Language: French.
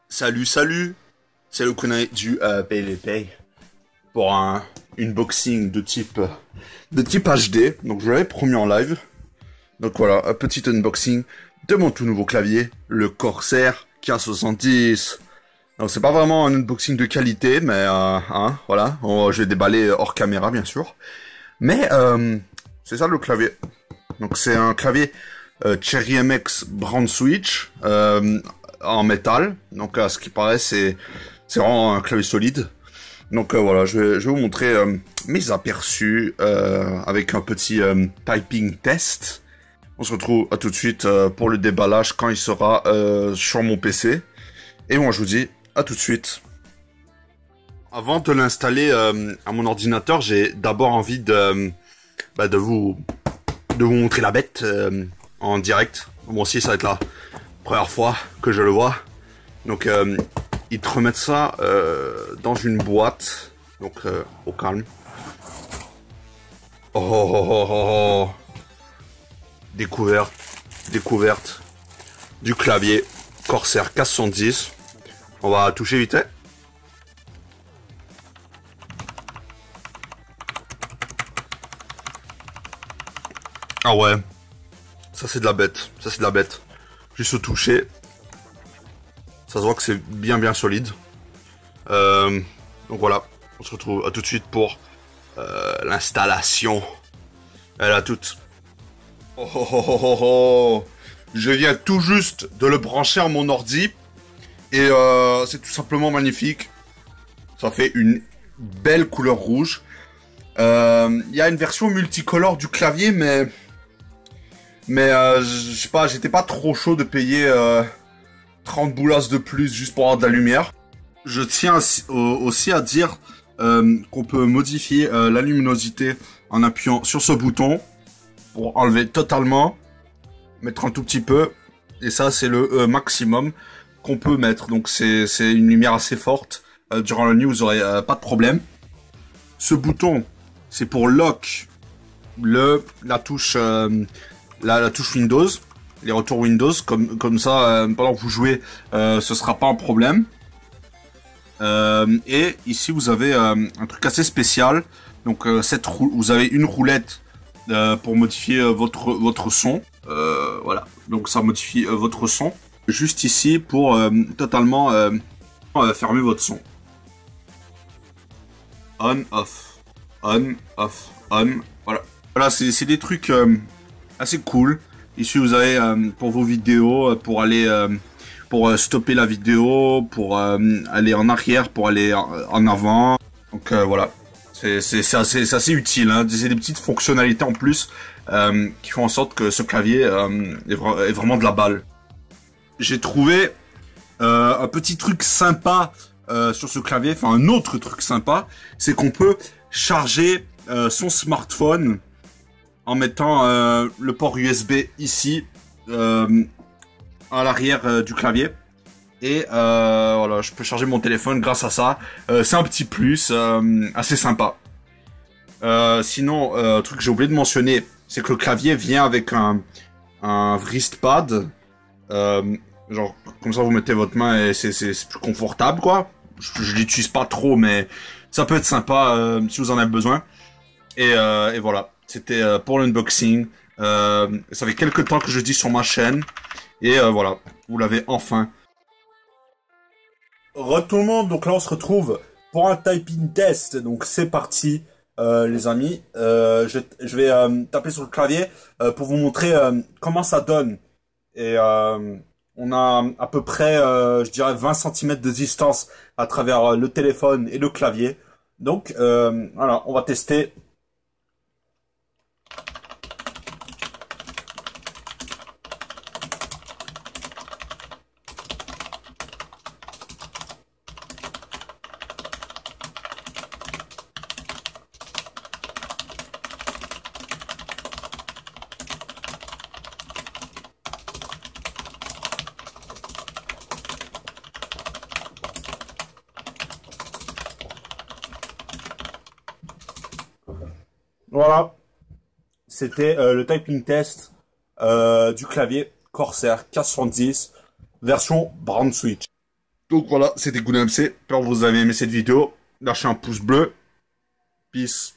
Salut, salut, c'est le Kunai du PayPay pour un unboxing de type HD. Donc je l'avais promis en live. Donc voilà, un petit unboxing de mon tout nouveau clavier, le Corsair K70. Donc c'est pas vraiment un unboxing de qualité, mais voilà, je vais déballer hors caméra bien sûr. Mais c'est ça le clavier. Donc c'est un clavier Cherry MX Brand Switch en métal. Donc à ce qui paraît c'est vraiment un clavier solide. Donc voilà, je vais vous montrer mes aperçus avec un petit typing test. On se retrouve à tout de suite pour le déballage quand il sera sur mon PC. Et moi je vous dis à tout de suite. Avant de l'installer à mon ordinateur, j'ai d'abord envie de vous montrer la bête en direct. Moi aussi ça va être la première fois que je le vois. Donc ils te remettent ça dans une boîte. Donc au calme. Oh. Découverte du clavier Corsair K70. On va toucher vite fait. Ah ouais, ça c'est de la bête, Juste au toucher, ça se voit que c'est bien solide. Donc voilà, on se retrouve à tout de suite pour l'installation. Elle a toute. Oh. Je viens tout juste de le brancher à mon ordi et c'est tout simplement magnifique. Ça fait une belle couleur rouge. Il y a une version multicolore du clavier, mais je sais pas, j'étais pas trop chaud de payer 30 boulasses de plus juste pour avoir de la lumière. Je tiens aussi à dire qu'on peut modifier la luminosité en appuyant sur ce bouton pour enlever totalement, mettre un tout petit peu, et ça c'est le maximum qu'on peut mettre. Donc c'est une lumière assez forte. Durant la nuit vous aurez pas de problème. Ce bouton c'est pour lock la touche la touche Windows, les retours Windows, comme ça pendant que vous jouez ce sera pas un problème. Et ici vous avez un truc assez spécial. Donc vous avez une roulette pour modifier votre son. Voilà, donc ça modifie votre son. Juste ici pour totalement fermer votre son. On, off. On, off. On. Voilà, c'est des trucs assez cool. Ici vous avez pour vos vidéos, pour aller pour stopper la vidéo, pour aller en arrière, pour aller en avant. Donc voilà, c'est assez utile, hein. C'est des petites fonctionnalités en plus qui font en sorte que ce clavier est vraiment de la balle. J'ai trouvé un petit truc sympa sur ce clavier, enfin un autre truc sympa, c'est qu'on peut charger son smartphone en mettant le port USB ici à l'arrière du clavier. Et voilà, je peux charger mon téléphone grâce à ça. C'est un petit plus assez sympa. Sinon, un truc que j'ai oublié de mentionner, c'est que le clavier vient avec un wristpad. Genre, comme ça vous mettez votre main et c'est plus confortable, quoi. Je l'utilise pas trop, mais ça peut être sympa si vous en avez besoin. Et voilà, c'était pour l'unboxing. Ça fait quelques temps que je dis sur ma chaîne. Et voilà, vous l'avez enfin. Tout le monde, donc là on se retrouve pour un typing test. Donc c'est parti les amis. Je vais taper sur le clavier pour vous montrer comment ça donne. Et on a à peu près, je dirais 20 cm de distance à travers le téléphone et le clavier. Donc voilà, on va tester. Voilà, c'était le typing test du clavier Corsair K70 version Brand Switch. Donc voilà, c'était Gounamc. J'espère que vous avez aimé cette vidéo. Lâchez un pouce bleu. Peace.